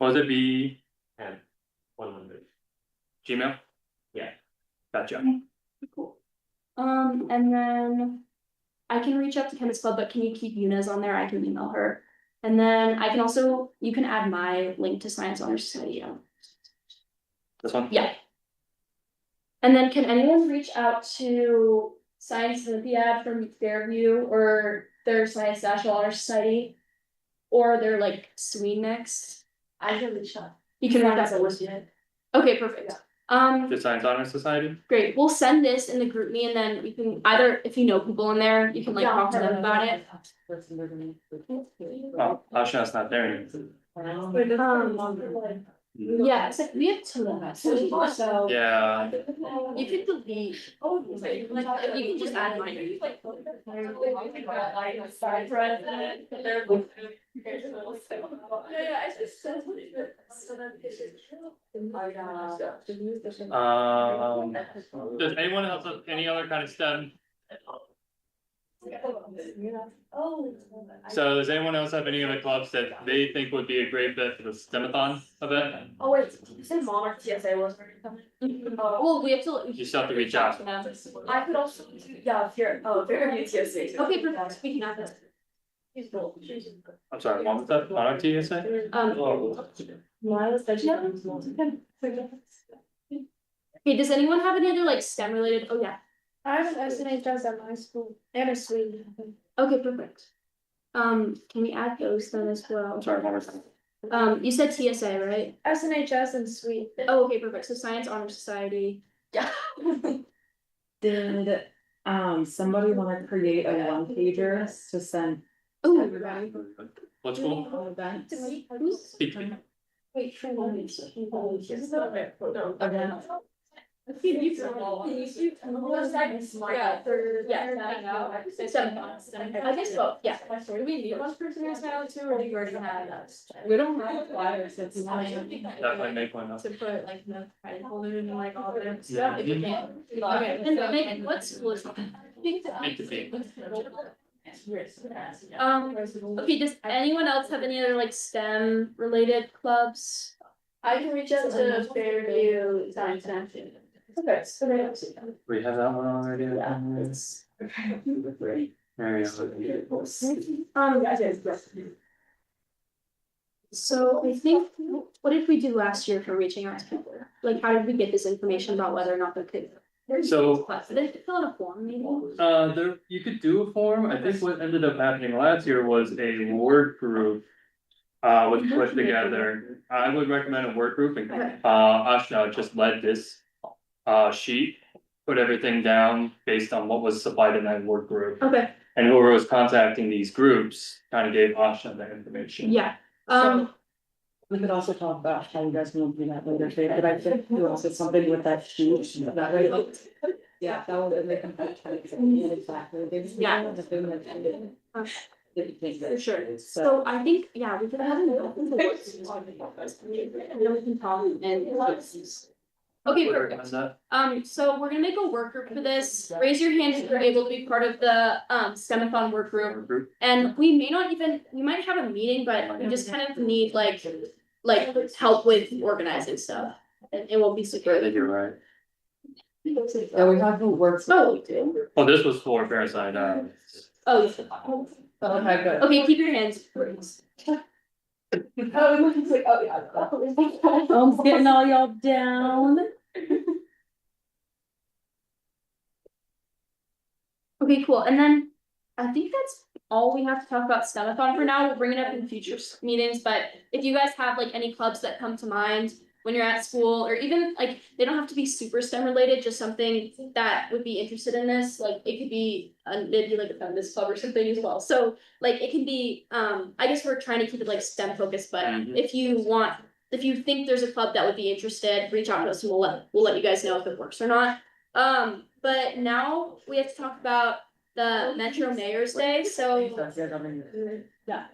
Was it B 100. Gmail? Yeah. Gotcha. Cool. And then I can reach out to Chemist Club, but can you keep Yuna's on there? I can email her. And then I can also, you can add my link to Science Honor Society. This one? Yeah. And then can anyone reach out to Science Olympiad from Fairview or their Science National Honor Society? Or their like SWE next? I can reach out. You can reach out. Okay, perfect. The Science Honor Society? Great. We'll send this in the group me and then you can either, if you know people in there, you can like talk to them about it. Oh, Ashna's not there anymore. Yeah, it's like we have two of us, so. Yeah. You could delete. You can just add mine. Does anyone else have any other kind of STEM? So does anyone else have any other clubs that they think would be a great fit for the STEMathon event? Oh wait, you said mom or TSA was already coming? Well, we have to. You still have to reach out. I could also, yeah, Fairview TSA. Okay, perfect, we can add that. I'm sorry, what was that? On our TSA? Okay, does anyone have any other like STEM related? Oh yeah. I have an SNHS at my school and a suite. Okay, perfect. Can we add those then as well? I'm sorry, what was that? You said TSA, right? SNHS and suite. Oh, okay, perfect. So Science Honor Society. Yeah. Did somebody wanna create a one pager to send Oh, everybody? What's cool? on events? Speak to me. wait, Again, I guess both, yeah. do we need one person who's now too, or do you already have that? We don't have flyers, it's Definitely make one up. to put like the credit holder and like all the Yeah. stuff, if you can. Okay. And Megan, what school is it? Make the team. Okay, does anyone else have any other like STEM related clubs? I can reach out to Fairview Science National. Okay, so We have that one already. Yeah, it's. There you go. So I think, what did we do last year for reaching out to people? Like, how did we get this information about whether or not they could? So- Did they fill out a form maybe? There, you could do a form. I think what ended up happening last year was a work group. Was put together. I would recommend a work group and, Okay. Ashna just led this. Sheet, put everything down based on what was supplied in that work group. Okay, And whoever was contacting these groups kind of gave Ashna that information. yeah, We could also talk about how you guys want to do that later, today, but I think you also something with that sheet, that way. Yeah, that would make them. Exactly. Yeah. for sure. So I think, yeah, we could have an open to work. And then we can talk and. Okay, perfect. So we're gonna make a work group for this. Raise your hand if you're able to be part of the STEMathon work group. And we may not even, we might have a meeting, but we just kind of need like help with organizing stuff. And it won't be I super. think you're right. Yeah, we have to work. Oh, we do. Well, this was for Parasite. Oh, yeah. Okay, good. Okay, keep your hands raised. I'm getting all y'all down. Okay, cool. And then I think that's all we have to talk about STEMathon for now. We'll bring it up in future meetings, but if you guys have like any clubs that come to mind when you're at school, or even like, they don't have to be super STEM related, just something that would be interested in this, like it could be maybe like a feminist club or something as well. So like it can be, I guess we're trying to keep it like STEM focused, but Mhm. if you think there's a club that would be interested, reach out to us and we'll let you guys know if it works or not. But now we have to talk about the Metro Mayor's Day, so. Yeah.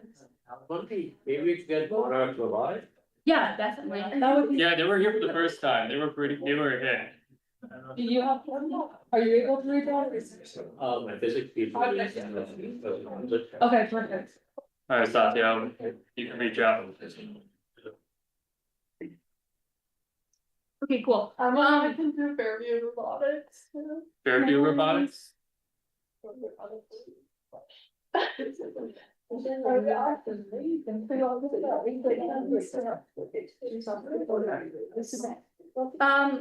Maybe we could get more out to live. Yeah, definitely. That would be. Yeah, they were here for the first time. They were a hit. Do you have, are you able to read that? My physics people. Okay, perfect. Alright, Satya, you can reach out. Okay, cool. I can do Fairview robotics. Fairview Robotics.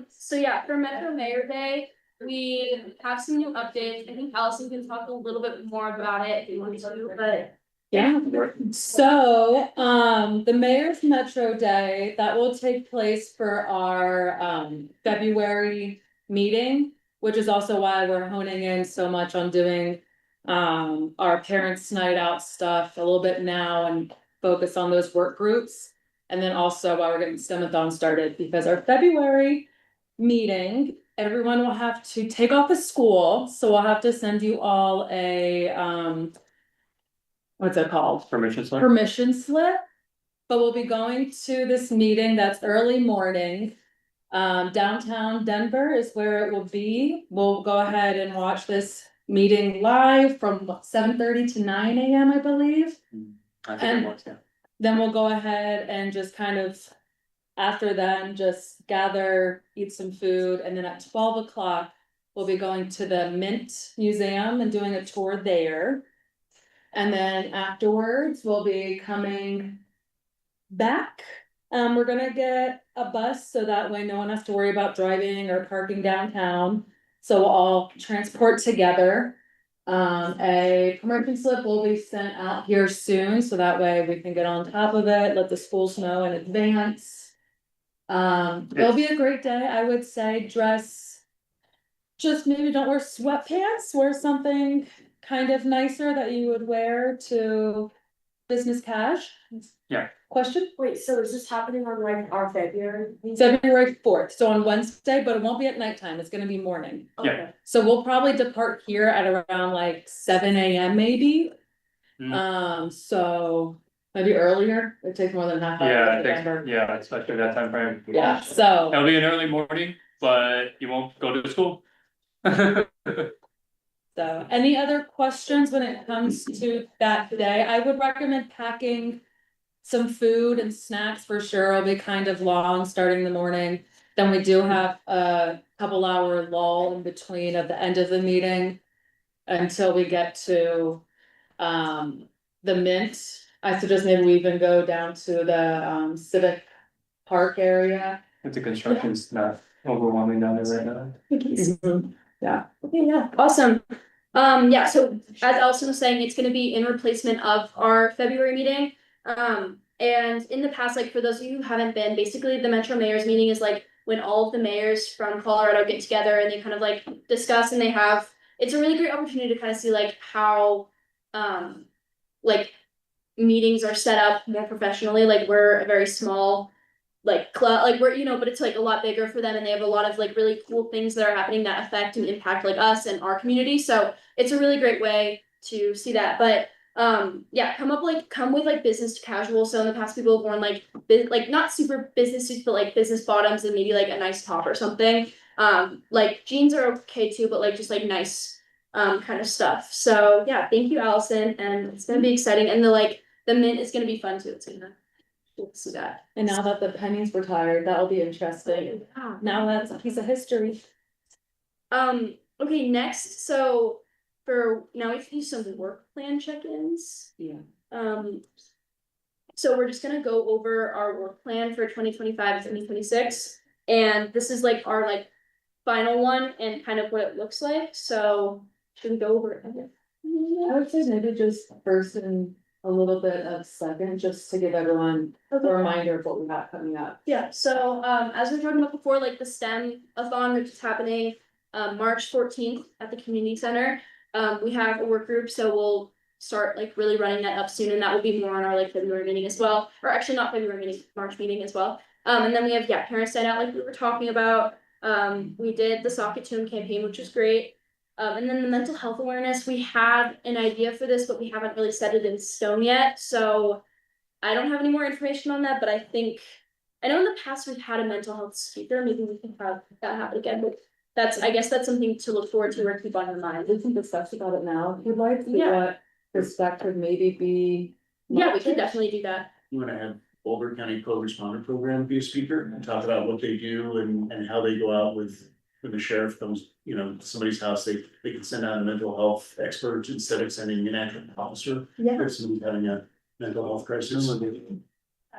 So yeah, for Metro Mayor Day, we have some new updates. I think Allison can talk a little bit more about it if you want to, but. Yeah, so, the Mayor's Metro Day, that will take place for our, February meeting, which is also why we're honing in so much on doing, our parents' night out stuff a little bit now and focus on those work groups. And then also while we're getting STEMathon started, because our February meeting, everyone will have to take off of school, so we'll have to send you all a, what's it called? Permission slip. Permission slip. But we'll be going to this meeting that's early morning. Downtown Denver is where it will be. We'll go ahead and watch this meeting live from 7:30 to 9 a.m. I believe. I think And- it was, yeah. Then we'll go ahead and just kind of, after then, just gather, eat some food, and then at 12 o'clock, we'll be going to the Mint Museum and doing a tour there. And then afterwards, we'll be coming back. We're gonna get a bus so that way no one has to worry about driving or parking downtown. So we'll all transport together. A permission slip will be sent out here soon, so that way we can get on top of it, let the schools know in advance. It'll be a great day, I would say, dress. Just maybe don't wear sweatpants, wear something kind of nicer that you would wear to business cash. Yeah. Question? Wait, so is this happening on like our February? February 4th, so on Wednesday, but it won't be at nighttime, it's gonna be morning. Yeah. So we'll probably depart here at around like 7 a.m. maybe. So maybe earlier, it takes more than half hour. Yeah, to I get think, there. yeah, especially that time frame. Yeah, so, It'll be an early morning, but you won't go to school. so any other questions when it comes to that day? I would recommend packing some food and snacks for sure. It'll be kind of long starting the morning. Then we do have a couple hour lull in between at the end of the meeting until we get to the Mint. I suggest maybe we even go down to the civic park area. The construction's not overwhelming down there right now. Yeah. Okay, yeah, awesome. Yeah, so as Allison was saying, it's gonna be in replacement of our February meeting. And in the past, like for those of you who haven't been, basically the Metro Mayor's meeting is like when all of the mayors from Colorado get together and they kind of like discuss and they have, it's a really great opportunity to kind of see like how, like meetings are set up more professionally. Like we're a very small like club, like we're, you know, but it's like a lot bigger for them and they have a lot of like really cool things that are happening that affect and impact like us and our community. So it's a really great way to see that. But yeah, come with like business to casual. So in the past people have worn like like not super business suits, but like business bottoms and maybe like a nice top or something. Like jeans are okay too, but like just like nice kind of stuff. So yeah, thank you, Allison, and it's gonna be exciting. And the Mint is gonna be fun too. It's gonna see that. And now that the penny's retired, that'll be interesting. Now that's a piece of history. Okay, next, so for now we have to do some work plan check-ins. Yeah. So we're just gonna go over our work plan for 2025-2026, and this is like our like final one and kind of what it looks like. So should we go over it? I would say maybe just first and a little bit of second, just to give everyone a reminder of what we got coming up. Yeah, so as we were talking about before, like the STEM-a-thon, which is happening March 14th at the community center. We have a work group, so we'll start like really running that up soon, and that will be more on our like February meeting as well, or actually not February meeting, March meeting as well. And then we have parents night out like we were talking about. We did the Sock It To 'Em campaign, which was great. And then the mental health awareness, we had an idea for this, but we haven't really set it in stone yet. So I don't have any more information on that, but I know in the past we've had a mental health speaker, maybe we can have that happen again, but I guess that's something to look forward to or keep on your mind. We can discuss about it now, if you'd like, Yeah. what perspective maybe be. Yeah, we can definitely do that. You wanna add Boulder County Co-Responder Program be a speaker and talk about what they do and how they go out with. When the sheriff comes, you know, to somebody's house, they can send out a mental health expert instead of sending an actual officer. Yeah. If somebody's having a mental health crisis. Yeah,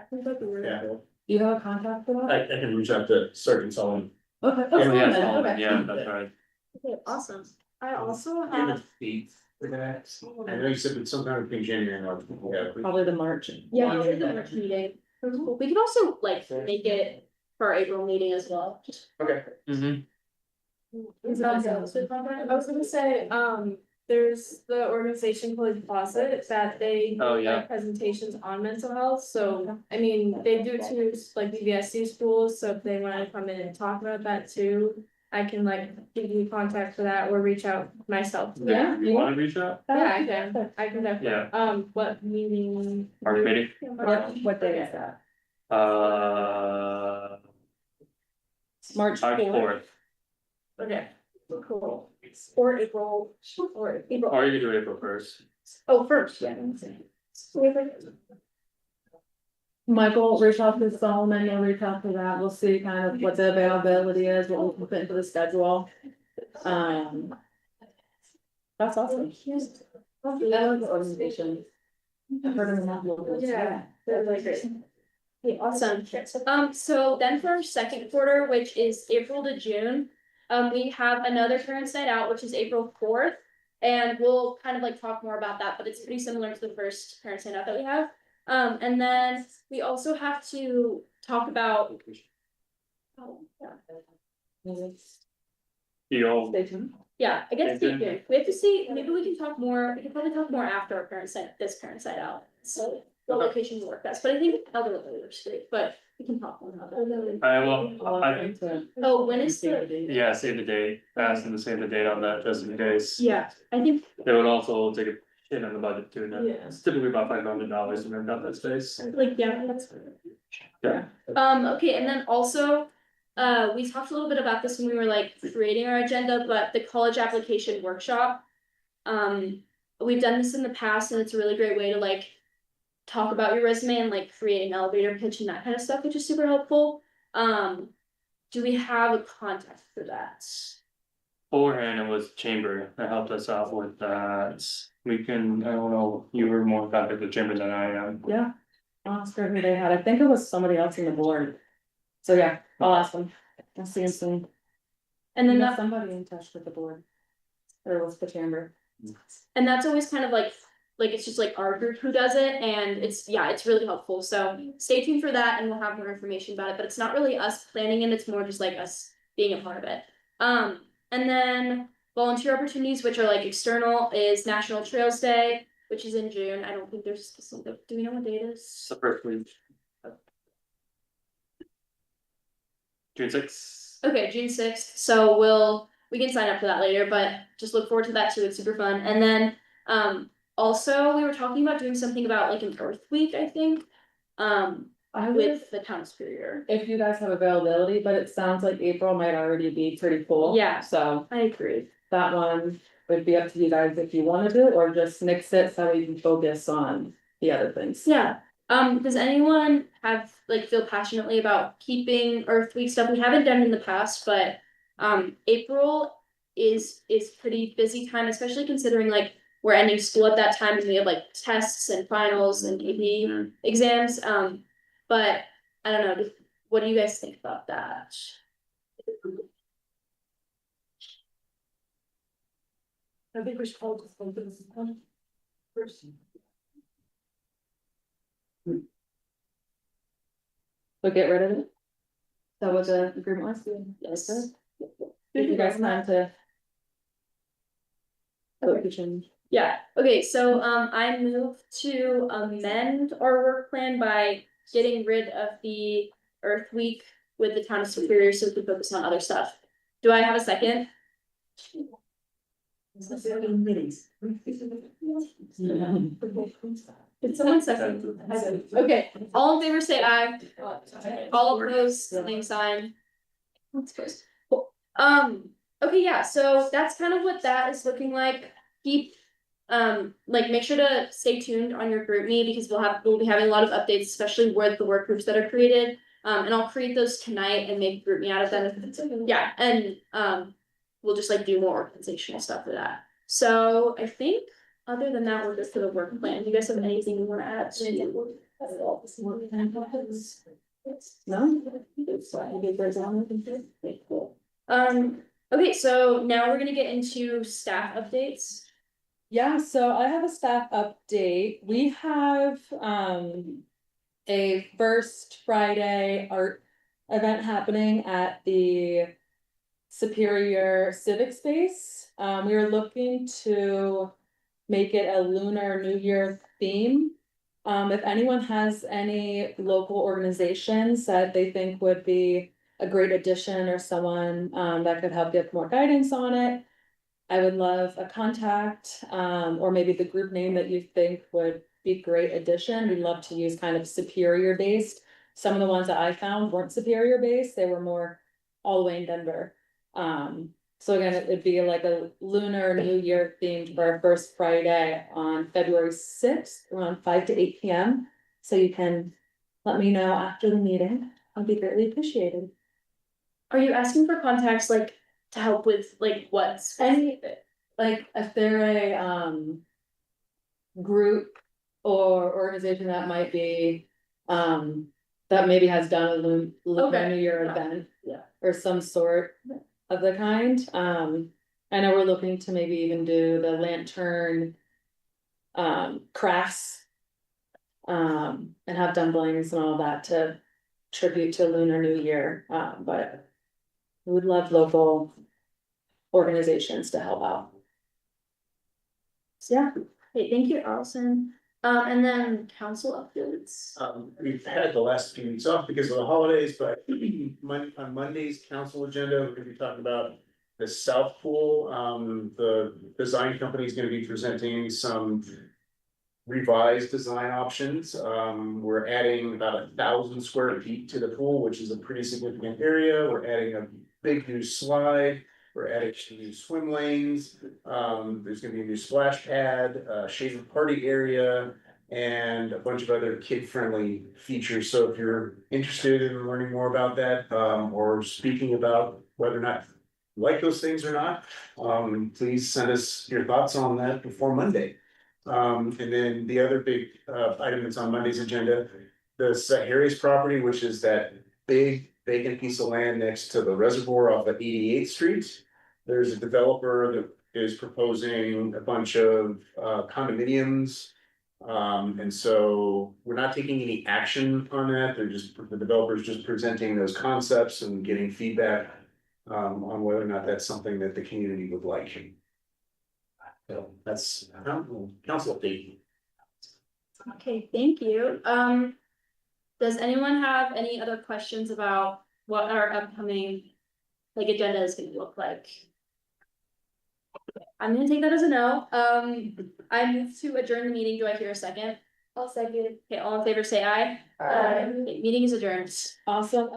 Do you have a contact for that? I can reach out to Sergeant Sullivan. Okay. Oh, cool, yeah, then, Solomon, okay. yeah, that's right. Okay, awesome. I also Give have, it feet for that. I know you said it's sometime between January and March. Yeah. Probably the March. yeah, I'll do the March meeting. We could also like make it for our April meeting as well. Okay. Mm-hmm. I was gonna say, there's the organization called Deposit that they do Oh, yeah. like presentations on mental health, so, I mean, they do too, like VBSC schools, so if they wanna come in and talk about that too. I can like give you contact for that or reach out myself. Yeah. You wanna reach out? Yeah, I can definitely, Yeah. what meeting? Our meeting? What day is that? March March 4th. 4th. Okay, cool. Or April, or April, Or you can do April 1st. oh, first, yeah. Michael, reach out to Solomon, you'll reach out to that, we'll see kind of what the availability is, what we can put into the schedule. That's awesome. I like the organization. I've heard of them. Yeah, they're really great. Okay, awesome. So then for our second quarter, which is April to June, we have another parents' night out, which is April 4th. And we'll kind of like talk more about that, but it's pretty similar to the first parents' night out that we have. And then we also have to talk about. Oh, yeah. You'll, Stay tuned. Yeah, I guess Okay. stay tuned. We have to see, maybe we can talk more, we can probably talk more after our parents' night, this parents' night out. So the locations work best, but I think other works great, but we can talk more about that. I will, I, Oh, when is the, yeah, save the date, ask them to save the date on that, just in case. yeah, I think, They would also take a hit on the budget too, and Yeah. it's typically about $500 to rent out that space. like, yeah, that's. Yeah. Okay, and then also, we talked a little bit about this when we were like creating our agenda, but the college application workshop. We've done this in the past and it's a really great way to like talk about your resume and like create an elevator pitch and that kind of stuff, which is super helpful. Do we have a contact for that? Beforehand, it was Chamber that helped us out with that. We can, I don't know, you were more in contact with Chamber than I am. Yeah. I'll ask her who they had, I think it was somebody else in the board. So yeah, I'll ask them, I'll see him soon. And then Got that, somebody in touch with the board. Or with the chamber. and that's always kind of like it's just like our group who does it, and it's, yeah, it's really helpful, so stay tuned for that and we'll have more information about it, but it's not really us planning it, it's more just like us being a part of it. And then volunteer opportunities, which are like external, is National Trails Day, which is in June. I don't think there's, do we know what day it is? It's the first week. June 6th. Okay, June 6th, so we can sign up for that later, but just look forward to that too, it's super fun. And then, also, we were talking about doing something about like an Earth Week, I think. I would, With the town superior. if you guys have availability, but it sounds like April might already be pretty full. Yeah. So I agree. that one would be up to you guys if you wanna do it, or just mix it so we can focus on the other things. Yeah, does anyone have, like, feel passionately about keeping Earth Week stuff? We haven't done it in the past, but, April is pretty busy time, especially considering like we're ending school at that time and we have like tests and finals and AP exams, but I don't know, what do you guys think about that? I think we should hold this one for this one first. So get rid of it. Is that what the agreement was? Yes. Give you guys time to. Vote to change. Yeah, okay, so I move to amend our work plan by getting rid of the Earth Week with the town of Superior so we can focus on other stuff. Do I have a second? Did someone second? Okay, all in favor say aye. All opposed, same sign. That's good. Cool. Okay, yeah, so that's kind of what that is looking like. Keep like make sure to stay tuned on your group me because we'll be having a lot of updates, especially with the work groups that are created. And I'll create those tonight and make group me out of them. Yeah, and we'll just like do more organizational stuff for that. So I think other than that, we're good for the work plan. Do you guys have anything you want to add? No? Okay, cool. Okay, so now we're gonna get into staff updates. Yeah, so I have a staff update. We have a first Friday art event happening at the Superior Civic Space. We are looking to make it a Lunar New Year theme. If anyone has any local organizations that they think would be a great addition or someone that could help give more guidance on it, I would love a contact, or maybe the group name that you think would be great addition. We'd love to use kind of Superior based. Some of the ones that I found weren't Superior based, they were more all the way in Denver. So again, it would be like a Lunar New Year themed for our first Friday on February 6th, around 5 to 8 p.m. So you can let me know after the meeting. I'd be greatly appreciated. Are you asking for contacts like to help with like what's Any, like if they're a group or organization that might be that maybe has done a Lunar New Year event, yeah, or some sort of the kind. I know we're looking to maybe even do the lantern crafts and have dumplings and all that to tribute to Lunar New Year. But we would love local organizations to help out. So yeah. Okay, thank you, Allison. And then council updates. We've had the last few weeks off because of the holidays, but on Monday's council agenda, we're gonna be talking about the South Pool. The design company is gonna be presenting some revised design options. We're adding about 1,000 square feet to the pool, which is a pretty significant area. We're adding a big new slide. We're adding new swim lanes. There's gonna be a new splash pad, shaded party area, and a bunch of other kid-friendly features. So if you're interested in learning more about that, or speaking about whether or not you like those things or not, please send us your thoughts on that before Monday. And then the other big item that's on Monday's agenda, the Harry's property, which is that big vacant piece of land next to the reservoir off of 88th Street. There's a developer that is proposing a bunch of condominiums. And so we're not taking any action on that. The developer's just presenting those concepts and getting feedback on whether or not that's something that the community would like. So that's council update. Okay, thank you. Does anyone have any other questions about what our upcoming like agenda is gonna look like? I'm gonna take that as a no. I move to adjourn the meeting. Do I hear a second? I'll second. Okay, all in favor say aye. Aye. Okay, meeting is adjourned. Awesome.